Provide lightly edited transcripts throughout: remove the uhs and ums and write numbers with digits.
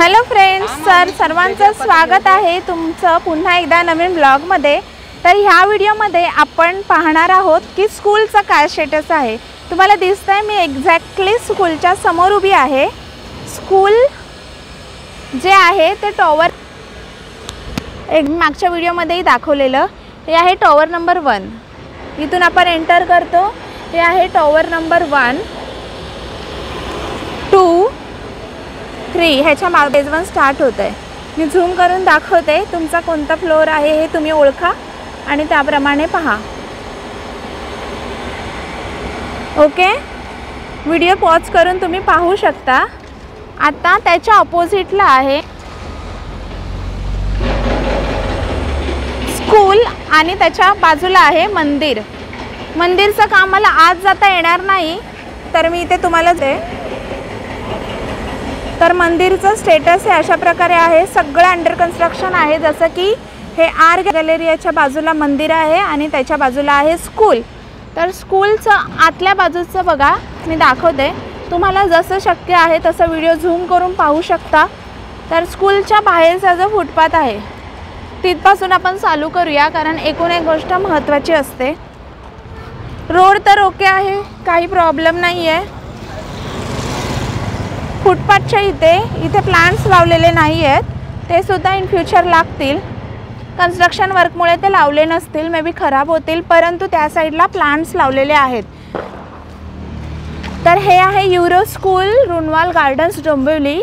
Hello friends, सर्वांचं स्वागत आहे तुमचं पुन्हा एकदा नवीन ब्लॉगमध्ये। तर ह्या व्हिडिओमध्ये आपण पाहणार आहोत की स्कूलचा काय स्टेटस आहे। तुम्हाला दिसतंय मी एक्झॅक्टली स्कूलच्या समोर उभी आहे। स्कूल जे आहे ते टॉवर एक मागच्या व्हिडिओमध्येही दाखवलेलं हे आहे टॉवर नंबर 1। इथून आपण एंटर करतो, हे आहे टॉवर नंबर 1, 2, 3 ह्याच्या बेस 1 स्टार्ट होत आहे। मी झूम करून दाखवते, तुमचा कोणता फ्लोअर आहे हे तुम्ही ओळखा आणि त्याप्रमाणे पहा। ओके, व्हिडिओ पॉज करून तुम्ही पाहू शकता। आता त्याच्या ऑपोजिटला आहे स्कूल आणि त्याच्या बाजूला आहे मंदिर। मंदिरचं काम मला आज जाता येणार नाही, तर मी इथे तुम्हाला तर मंदिरचं स्टेटस हे अशा प्रकारे आहे। सगळं अंडर कन्स्ट्रक्शन आहे, जसं की हे आर्ट गॅलरीच्या बाजूला मंदिर आहे आणि त्याच्या बाजूला आहे स्कूल। तर स्कूलचं आतल्या बाजूचं बघा, मी दाखवते तुम्हाला, जसं शक्य आहे तसं व्हिडिओ झूम करून पाहू शकता। तर स्कूलच्या बाहेरचा जो फुटपाथ आहे तिथपासून आपण चालू करूया, कारण एकूण एक गोष्ट महत्त्वाची असते। रोड तर ओके आहे, काही प्रॉब्लेम नाही आहे। फुटपाथच्या इथे प्लांट्स लावलेले नाही आहेत, ते सुद्धा इन फ्युचर लागतील। कन्स्ट्रक्शन वर्कमुळे ते लावले नसतील, मे बी खराब होतील, परंतु त्या साईडला प्लांट्स लावलेले आहेत। तर हे आहे euro school, Runwal gardens, Dombivli.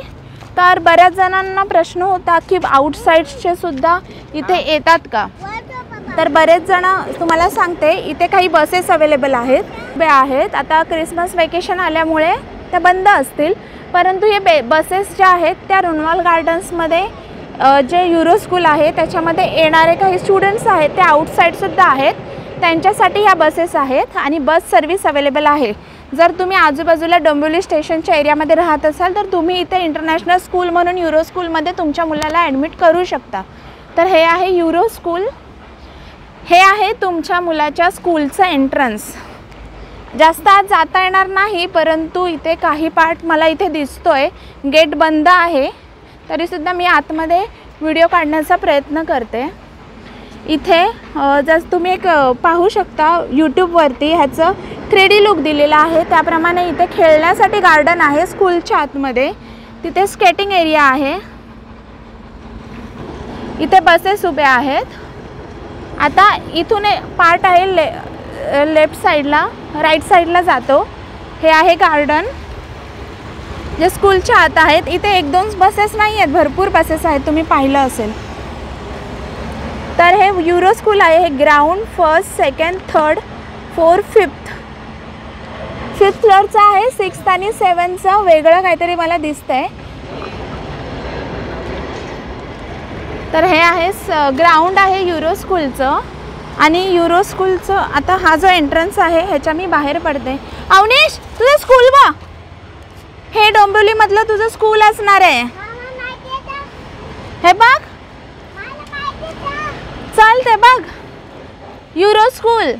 तर बऱ्याच जणांना प्रश्न होता की आउटसाइड्सचे सुद्धा इथे येतात का। तर बरेच जण, तुम्हाला सांगते, इथे काही बसेस अवेलेबल आहेत। आता क्रिसमस वेकेशन आल्यामुळे त्या बंद असतील, परंतु हे बसेस ज्या आहेत त्या रुनवाल गार्डन्समध्ये जे युरो स्कूल आहे त्याच्यामध्ये येणारे काही स्टुडंट्स आहेत ते आउटसाईडसुद्धा आहेत, त्यांच्यासाठी ह्या बसेस आहेत आणि बस सर्व्हिस अवेलेबल आहे। जर तुम्ही आजूबाजूला डोंबिवली स्टेशनच्या एरियामध्ये राहत असाल तर तुम्ही इथे इंटरनॅशनल स्कूल म्हणून युरो स्कूलमध्ये तुमच्या मुलाला ॲडमिट करू शकता। तर हे आहे युरो स्कूल, हे आहे तुमच्या मुलाच्या स्कूलचं एंट्रन्स। जास्त आज जाता येणार नाही, परंतु इथे काही पार्ट मला इथे दिसतोय, गेट बंद आहे, तरीसुद्धा मी आतमध्ये व्हिडिओ काढण्याचा प्रयत्न करते। इथे जसं तुम्ही एक पाहू शकता यूट्यूबवरती ह्याचं 3D लुक दिलेलं आहे, त्याप्रमाणे इथे खेळण्यासाठी गार्डन आहे स्कूलच्या आतमध्ये। तिथे स्केटिंग एरिया आहे, इथे बसेस उभ्या आहेत। आता इथून पार्ट आहे लेफ्ट साईडला, राईट साईडला जातो, हे आहे गार्डन जे स्कूलच्या आत आहेत। इथे 1-2 बसेस नाही आहेत, भरपूर बसेस आहेत, तुम्ही पाहिलं असेल। तर हे युरो स्कूल आहे, हे ground 1st, 2nd, 3rd, 4th, 5th फ्लोअरचं आहे। 6th आणि 7thचं वेगळं काहीतरी मला दिसतंय। तर हे आहे ग्राउंड आहे युरो स्कूलचं, आणि युरो स्कूलचं आता हा जो एंट्रन्स आहे ह्याच्या मी बाहेर पडते। अवनीश, तुझं स्कूल बघ, हे डोंबिवलीमधलं तुझं स्कूल असणार आहे, हे बघ, चल ते बघ, युरो स्कूल।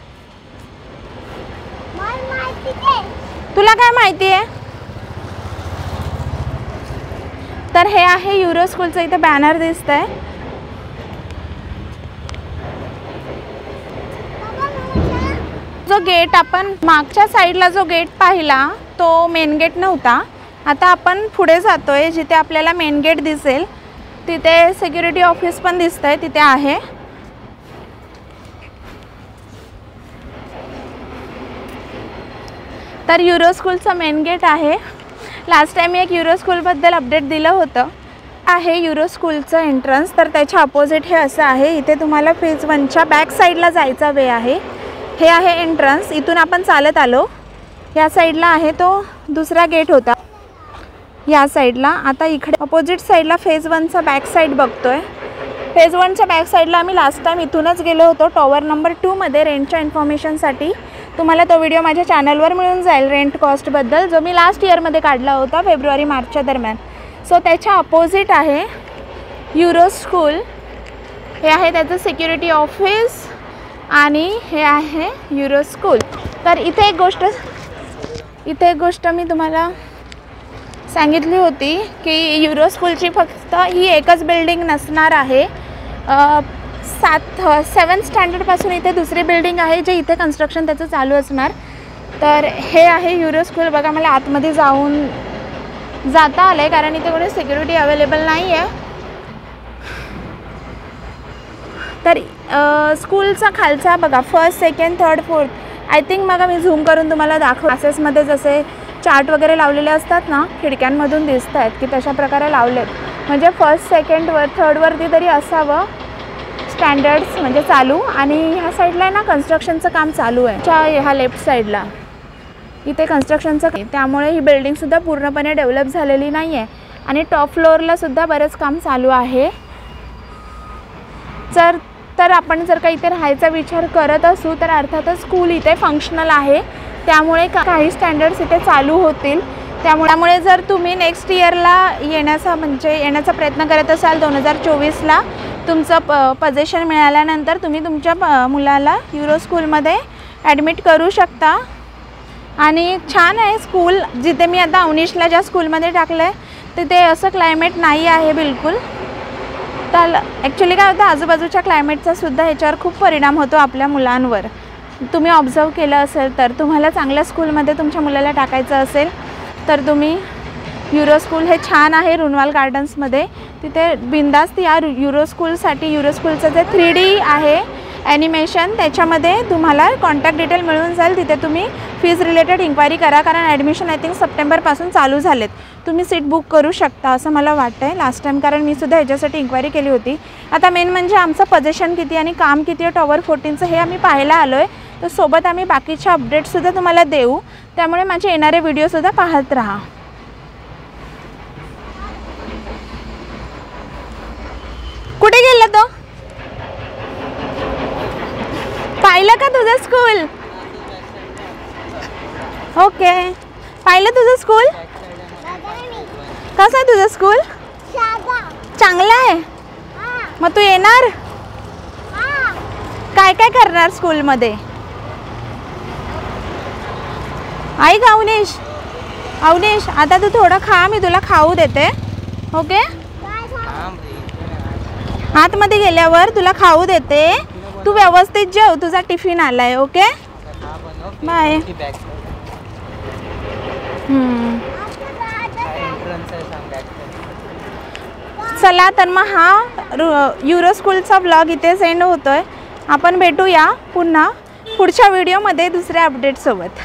तुला काय माहिती आहे? तर हे आहे युरो स्कूलचं, इथे बॅनर दिसतंय। जो गेट आपण मागच्या साईडला जो गेट पाहिला तो मेन गेट नव्हता। आता आपण पुढे जातोय, जिथे आपल्याला मेन गेट दिसेल तिथे सिक्युरिटी ऑफिस पण दिसतंय, तिथे आहे। तर युरो स्कूलचं मेन गेट आहे। लास्ट टाइम मी एक युरो स्कूलबद्दल अपडेट दिलं होतं। आहे युरो स्कूलचं एंट्रन्स, तर त्याच्या अपोजिट हे असं आहे। इथे तुम्हाला फेज 1च्या बॅक साईडला जायचा वे आहे, हे आहे एंट्रन्स। इथून आपण चालत आलो, या साईडला आहे तो दुसरा गेट होता, या साईडला। आता इकडे अपोजिट साईडला फेज 1चा बॅक साईड बघतोय। फेज 1च्या बॅक साईडला आम्ही लास्ट टाइम इथूनच गेलो होतो, टॉवर नंबर 2मध्ये रेंटच्या इन्फॉर्मेशनसाठी। तुम्हाला तो व्हिडिओ माझ्या चॅनलवर मिळून जाईल, रेंट कॉस्टबद्दल, जो मी लास्ट इयरमध्ये काढला होता फेब्रुवारी-मार्चच्या दरम्यान। सो त्याच्या अपोजिट आहे युरो स्कूल, हे आहे त्याचं सिक्युरिटी ऑफिस आणि हे आहे युरो स्कूल। तर इथे एक गोष्ट मी तुम्हाला सांगितली होती की युरो स्कूलची फक्त ही एकच बिल्डिंग नसणार आहे. 7th स्टँडर्डपासून इथे दुसरी बिल्डिंग आहे जे इथे कन्स्ट्रक्शन त्याचं चालू असणार. तर हे आहे युरो स्कूल. बघा मला आतमध्ये जाता आलं आहे कारण इथे कोणी सिक्युरिटी अवेलेबल नाही आहे. तर स्कूलचा खालचा बघा 1st, 2nd, 3rd, 4th I think मग मी झूम करून तुम्हाला क्लासेसमध्ये जसे चार्ट वगैरे लावलेले असतात ना खिडक्यांमधून दिसत आहेत की तशा प्रकारे लावलेत. म्हणजे 1st, 2nd, 3rd वरती तरी असावं स्टँडर्ड्स म्हणजे चालू. आणि ह्या साईडला ना कन्स्ट्रक्शनचं काम चालू आहे. ह्या लेफ्ट साईडला इथे कन्स्ट्रक्शनचं त्यामुळे ही बिल्डिंगसुद्धा पूर्णपणे डेव्हलप झालेली नाही आहे. आणि टॉप फ्लोअरलासुद्धा बरंच काम चालू आहे. तर आपण जर का इथे राहायचा विचार करत असू तर अर्थातच स्कूल इथे फंक्शनल आहे. त्यामुळे काही स्टँडर्ड्स इथे चालू होतील. त्यामुळे जर तुम्ही नेक्स्ट इयरला येण्याचा प्रयत्न करत असाल 2024ला तुमचं पोझिशन मिळाल्यानंतर तुम्ही तुमच्या मुलाला युरो स्कूलमध्ये ॲडमिट करू शकता. आणि छान आहे स्कूल. जिथे मी आता अवनीशला ज्या स्कूलमध्ये टाकलं आहे तिथे असं क्लायमेट नाही आहे बिलकुल. तर ॲक्च्युली काय होतं आजूबाजूच्या क्लायमेटचा सुद्धा ह्याच्यावर खूप परिणाम होतो आपल्या मुलांवर. तुम्ही ऑब्झर्व केलं असेल तर तुम्हाला चांगल्या स्कूलमध्ये तुमच्या मुलाला टाकायचं असेल तर तुम्ही युरो स्कूल हे छान आहे रुनवाल गार्डन्समध्ये. तिथे बिंदास्त या युरो स्कूलसाठी. युरो स्कूलचं जे 3D आहे ॲनिमेशन त्याच्यामध्ये तुम्हाला कॉन्टॅक्ट डिटेल मिळून जाईल. तिथे तुम्ही फीज रिलेटेड इन्क्वायरी करा कारण ॲडमिशन आय थिंक सप्टेंबरपासून चालू झालेत. तुम्ही सीट बुक करू शकता असं मला वाटतं आहे लास्ट टाईम कारण मी सुद्धा ह्याच्यासाठी इन्क्वायरी केली होती. आता मेन म्हणजे आमचं पोझिशन किती आणि काम किती आहे टॉवर 14चं हे आम्ही पाहायला आलो आहे. तर सोबत आम्ही बाकीचे अपडेट्ससुद्धा तुम्हाला देऊ. त्यामुळे माझे येणारे व्हिडिओसुद्धा पाहत राहा. कुठे गेला तो? पाहिलं का तुझं स्कूल? ओके पाहिलं तुझं स्कूल? कसं आहे तुझं स्कूल? चांगलं आहे. मग तू येणार? काय काय करणार स्कूलमध्ये? ऐक अवनीश आता तू थोडं खा मी तुला खाऊ देते. ओके आतमध्ये गेल्यावर तुला खाऊ देते. तू व्यवस्थित जेव. तुझा टिफिन आलाय. Okay bye. चला तर मग हा युरो स्कूलचा व्लॉग इथे सेंड होतोय. आपण भेटूया पुन्हा पुढच्या व्हिडिओमध्ये दुसऱ्या अपडेटसोबत.